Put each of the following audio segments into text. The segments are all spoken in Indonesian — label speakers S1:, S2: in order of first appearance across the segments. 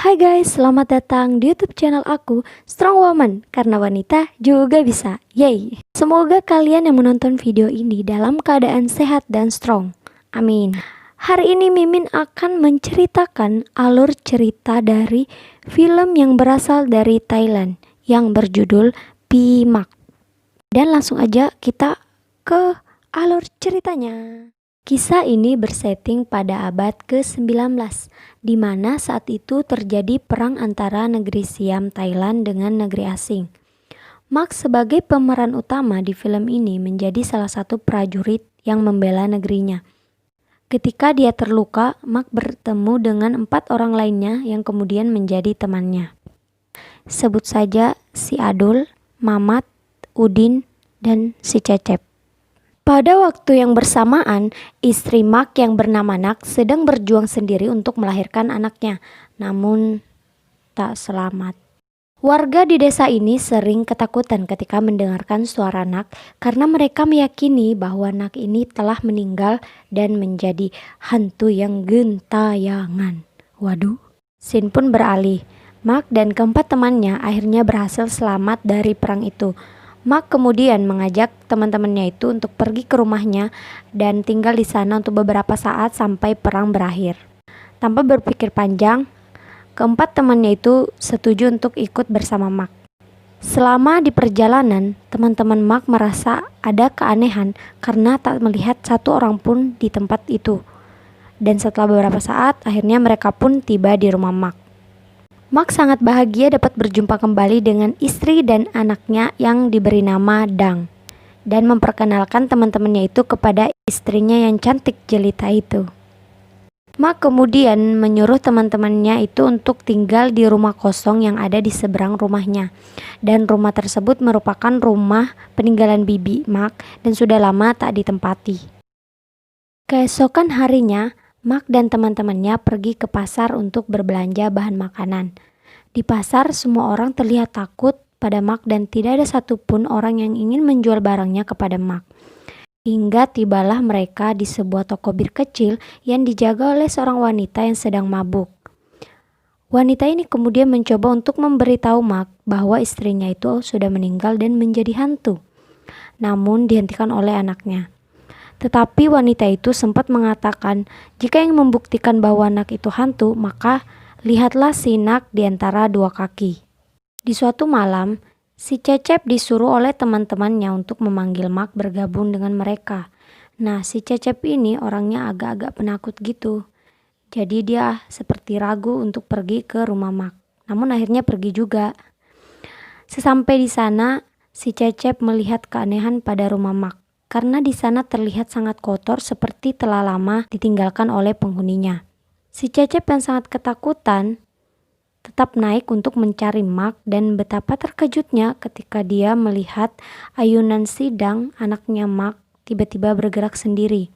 S1: Hai guys, selamat datang di YouTube channel aku, Strong Woman, karena wanita juga bisa. Yay! Semoga kalian yang menonton video ini dalam keadaan sehat dan strong. Amin. Hari ini Mimin akan menceritakan alur cerita dari film yang berasal dari Thailand yang berjudul Pimak. Dan langsung aja kita ke alur ceritanya. Kisah ini bersetting pada abad ke-19, di mana saat itu terjadi perang antara negeri Siam Thailand dengan negeri asing. Mark sebagai pemeran utama di film ini menjadi salah satu prajurit yang membela negerinya. Ketika dia terluka, Mark bertemu dengan 4 orang lainnya yang kemudian menjadi temannya. Sebut saja si Adul, Mamat, Udin, dan si Cecep. Pada waktu yang bersamaan, istri Mark yang bernama Nak sedang berjuang sendiri untuk melahirkan anaknya, namun tak selamat. Warga di desa ini sering ketakutan ketika mendengarkan suara Nak karena mereka meyakini bahwa Nak ini telah meninggal dan menjadi hantu yang gentayangan. Waduh. Scene pun beralih. Mark dan keempat temannya akhirnya berhasil selamat dari perang itu. Mark kemudian mengajak teman-temannya itu untuk pergi ke rumahnya dan tinggal di sana untuk beberapa saat sampai perang berakhir. Tanpa berpikir panjang, keempat temannya itu setuju untuk ikut bersama Mark. Selama di perjalanan, teman-teman Mark merasa ada keanehan karena tak melihat satu orang pun di tempat itu. Dan setelah beberapa saat, akhirnya mereka pun tiba di rumah Mark. Mark sangat bahagia dapat berjumpa kembali dengan istri dan anaknya yang diberi nama Dang, dan memperkenalkan teman-temannya itu kepada istrinya yang cantik jelita itu. Mark kemudian menyuruh teman-temannya itu untuk tinggal di rumah kosong yang ada di seberang rumahnya, dan rumah tersebut merupakan rumah peninggalan bibi Mark dan sudah lama tak ditempati. Keesokan harinya, Mark dan teman-temannya pergi ke pasar untuk berbelanja bahan makanan. Di pasar, semua orang terlihat takut pada Mark dan tidak ada satupun orang yang ingin menjual barangnya kepada Mark. Hingga tibalah mereka di sebuah toko bir kecil yang dijaga oleh seorang wanita yang sedang mabuk. Wanita ini kemudian mencoba untuk memberitahu Mark bahwa istrinya itu sudah meninggal dan menjadi hantu. Namun dihentikan oleh anaknya. Tetapi wanita itu sempat mengatakan, jika yang membuktikan bahwa Nak itu hantu, maka lihatlah si Nak di antara dua kaki. Di suatu malam, si Cecep disuruh oleh teman-temannya untuk memanggil Mark bergabung dengan mereka. Nah, si Cecep ini orangnya agak-agak penakut gitu. Jadi dia seperti ragu untuk pergi ke rumah Mark. Namun akhirnya pergi juga. Sesampai di sana, si Cecep melihat keanehan pada rumah Mark. Karena di sana terlihat sangat kotor seperti telah lama ditinggalkan oleh penghuninya. Si Cecep yang sangat ketakutan tetap naik untuk mencari Mark dan betapa terkejutnya ketika dia melihat ayunan sidang anaknya Mark tiba-tiba bergerak sendiri.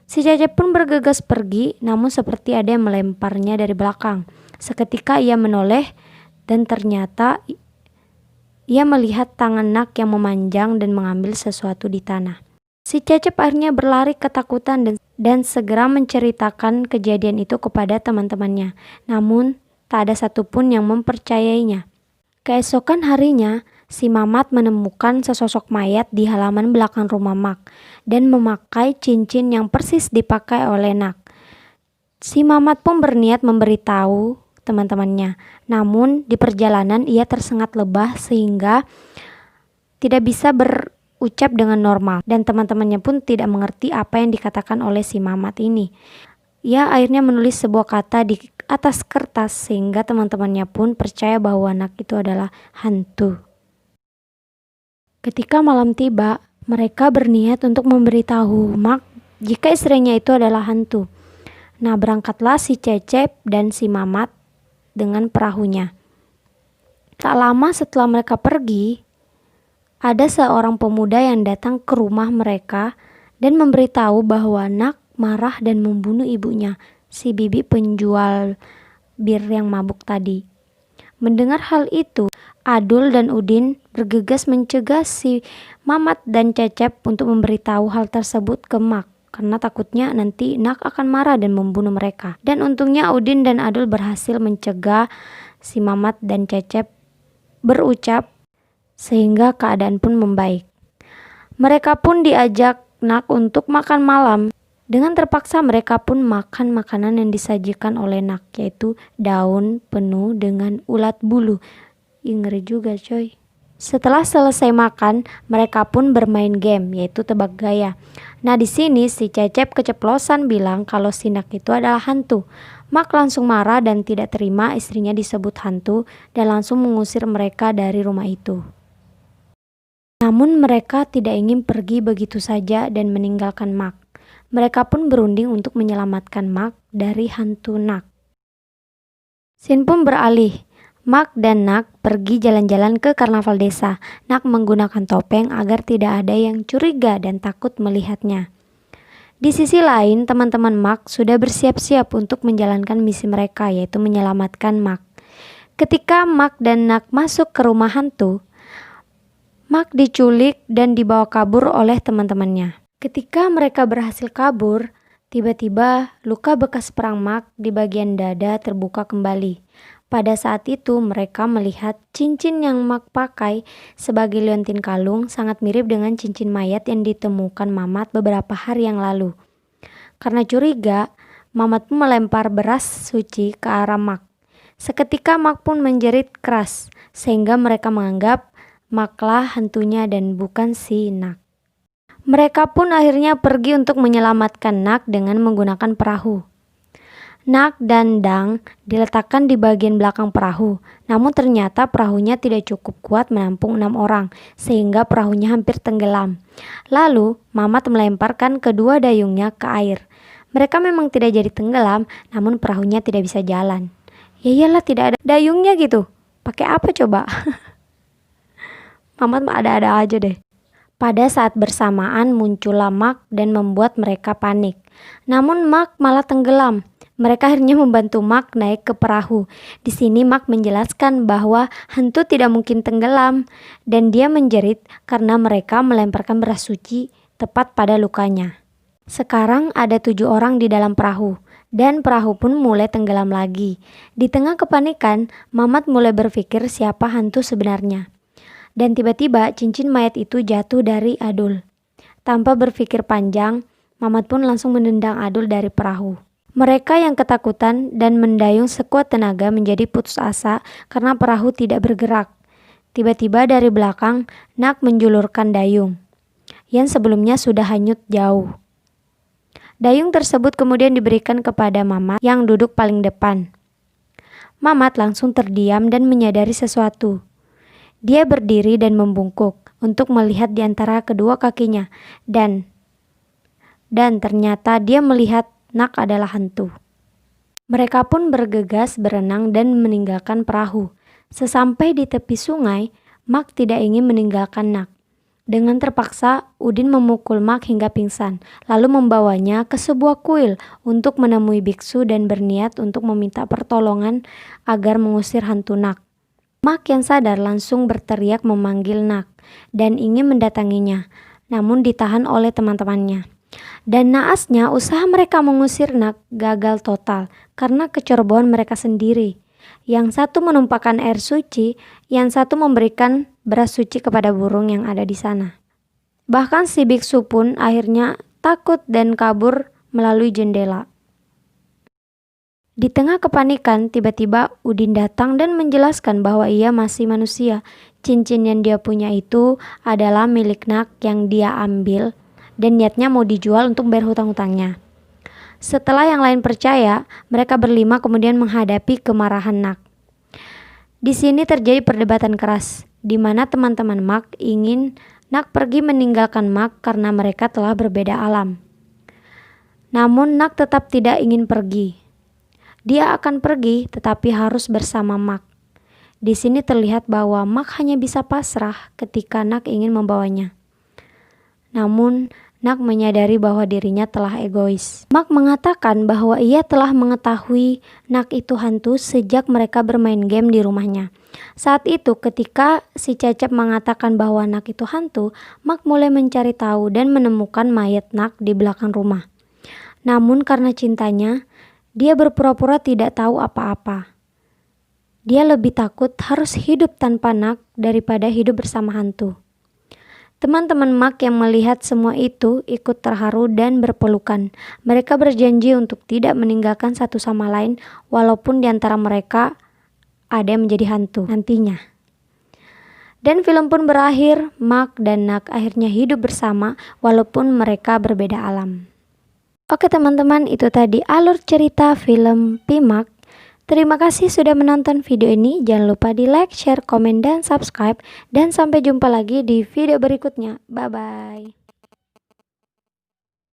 S1: Si Cecep pun bergegas pergi, namun seperti ada yang melemparnya dari belakang. Seketika ia menoleh dan ternyata ia melihat tangan Nak yang memanjang dan mengambil sesuatu di tanah. Si Cecep akhirnya berlari ketakutan dan segera menceritakan kejadian itu kepada teman-temannya. Namun, tak ada satupun yang mempercayainya. Keesokan harinya, si Mamat menemukan sesosok mayat di halaman belakang rumah Mark dan memakai cincin yang persis dipakai oleh Nak. Si Mamat pun berniat memberitahu teman-temannya. Namun di perjalanan ia tersengat lebah sehingga tidak bisa berucap dengan normal dan teman-temannya pun tidak mengerti apa yang dikatakan oleh si Mamat ini. Ia akhirnya menulis sebuah kata di atas kertas sehingga teman-temannya pun percaya bahwa Nak itu adalah hantu. Ketika malam tiba, mereka berniat untuk memberitahu Mark jika istrinya itu adalah hantu. Nah, berangkatlah si Cecep dan si Mamat dengan perahunya. Tak lama setelah mereka pergi, ada seorang pemuda yang datang ke rumah mereka dan memberitahu bahwa Nak marah dan membunuh ibunya, si bibi penjual bir yang mabuk tadi. Mendengar hal itu, Adul dan Udin bergegas mencegah si Mamat dan Cecep untuk memberitahu hal tersebut ke Mark. karena takutnya nanti Nak akan marah dan membunuh mereka. Dan untungnya Udin dan Adul berhasil mencegah si Mamat dan Cecep berucap sehingga keadaan pun membaik. Mereka pun diajak Nak untuk makan malam. Dengan terpaksa mereka pun makan makanan yang disajikan oleh Nak, yaitu daun penuh dengan ulat bulu. Ngeri juga coy. Setelah selesai makan, mereka pun bermain game, yaitu tebak gaya. Nah di sini si Cecep keceplosan bilang kalau si Nak itu adalah hantu. Mak langsung marah dan tidak terima istrinya disebut hantu dan langsung mengusir mereka dari rumah itu. Namun mereka tidak ingin pergi begitu saja dan meninggalkan Mak. Mereka pun berunding untuk menyelamatkan Mak dari hantu Nak. Scene pun beralih. Mak dan Nak pergi jalan-jalan ke karnaval desa. Nak menggunakan topeng agar tidak ada yang curiga dan takut melihatnya. Di sisi lain, teman-teman Mak sudah bersiap-siap untuk menjalankan misi mereka, yaitu menyelamatkan Mak. Ketika Mak dan Nak masuk ke rumah hantu, Mak diculik dan dibawa kabur oleh teman-temannya. Ketika mereka berhasil kabur, tiba-tiba luka bekas perang Mak di bagian dada terbuka kembali. Pada saat itu mereka melihat cincin yang Mak pakai sebagai liontin kalung sangat mirip dengan cincin mayat yang ditemukan Mamat beberapa hari yang lalu. Karena curiga, Mamat pun melempar beras suci ke arah Mak. Seketika Mak pun menjerit keras sehingga mereka menganggap Maklah hantunya dan bukan si Nak. Mereka pun akhirnya pergi untuk menyelamatkan Nak dengan menggunakan perahu. Nak dan Dang diletakkan di bagian belakang perahu, namun ternyata perahunya tidak cukup kuat menampung 6 orang, sehingga perahunya hampir tenggelam. Lalu, Mamat melemparkan kedua dayungnya ke air. Mereka memang tidak jadi tenggelam, namun perahunya tidak bisa jalan. Ya iyalah, tidak ada dayungnya gitu. Pakai apa coba? Mamat ada-ada aja deh. Pada saat bersamaan muncullah Mak dan membuat mereka panik. Namun Mak malah tenggelam. Mereka akhirnya membantu Mak naik ke perahu. Di sini Mak menjelaskan bahwa hantu tidak mungkin tenggelam dan dia menjerit karena mereka melemparkan beras suci tepat pada lukanya. Sekarang ada 7 orang di dalam perahu dan perahu pun mulai tenggelam lagi. Di tengah kepanikan, Mamat mulai berpikir siapa hantu sebenarnya. Dan tiba-tiba cincin mayat itu jatuh dari Adul. Tanpa berpikir panjang, Mamat pun langsung menendang Adul dari perahu. Mereka yang ketakutan dan mendayung sekuat tenaga menjadi putus asa karena perahu tidak bergerak. Tiba-tiba dari belakang, Nak menjulurkan dayung yang sebelumnya sudah hanyut jauh. Dayung tersebut kemudian diberikan kepada Mamat yang duduk paling depan. Mamat langsung terdiam dan menyadari sesuatu. Dia berdiri dan membungkuk untuk melihat di antara kedua kakinya dan ternyata dia melihat Nak adalah hantu. Mereka pun bergegas berenang dan meninggalkan perahu. Sesampai di tepi sungai, Mak tidak ingin meninggalkan Nak. Dengan terpaksa, Udin memukul Mak hingga pingsan, lalu membawanya ke sebuah kuil untuk menemui biksu dan berniat untuk meminta pertolongan agar mengusir hantu Nak. Mak yang sadar langsung berteriak memanggil Nak dan ingin mendatanginya, namun ditahan oleh teman-temannya. Dan naasnya usaha mereka mengusir Nak gagal total karena kecerobohan mereka sendiri. Yang satu menumpahkan air suci, yang satu memberikan beras suci kepada burung yang ada di sana. Bahkan si biksu pun akhirnya takut dan kabur melalui jendela. Di tengah kepanikan, tiba-tiba Udin datang dan menjelaskan bahwa ia masih manusia. Cincin yang dia punya itu adalah milik Nak yang dia ambil dan niatnya mau dijual untuk bayar hutang-hutangnya. Setelah yang lain percaya, mereka berlima kemudian menghadapi kemarahan Nak. Di sini terjadi perdebatan keras, di mana teman-teman Mak ingin Nak pergi meninggalkan Mak karena mereka telah berbeda alam. Namun Nak tetap tidak ingin pergi. Dia akan pergi tetapi harus bersama Mak. Di sini terlihat bahwa Mak hanya bisa pasrah ketika Nak ingin membawanya. Namun Nak menyadari bahwa dirinya telah egois. Mark mengatakan bahwa ia telah mengetahui Nak itu hantu sejak mereka bermain game di rumahnya. Saat itu ketika si Cecep mengatakan bahwa Nak itu hantu, Mark mulai mencari tahu dan menemukan mayat Nak di belakang rumah. Namun karena cintanya, dia berpura-pura tidak tahu apa-apa. Dia lebih takut harus hidup tanpa Nak daripada hidup bersama hantu. Teman-teman Mark yang melihat semua itu ikut terharu dan berpelukan. Mereka berjanji untuk tidak meninggalkan satu sama lain walaupun di antara mereka ada yang menjadi hantu nantinya. Dan film pun berakhir, Mark dan Nak akhirnya hidup bersama walaupun mereka berbeda alam. Oke teman-teman, itu tadi alur cerita film Pimak. Terima kasih sudah menonton video ini. Jangan lupa di like, share, komen, dan subscribe. Dan sampai jumpa lagi di video berikutnya. Bye-bye.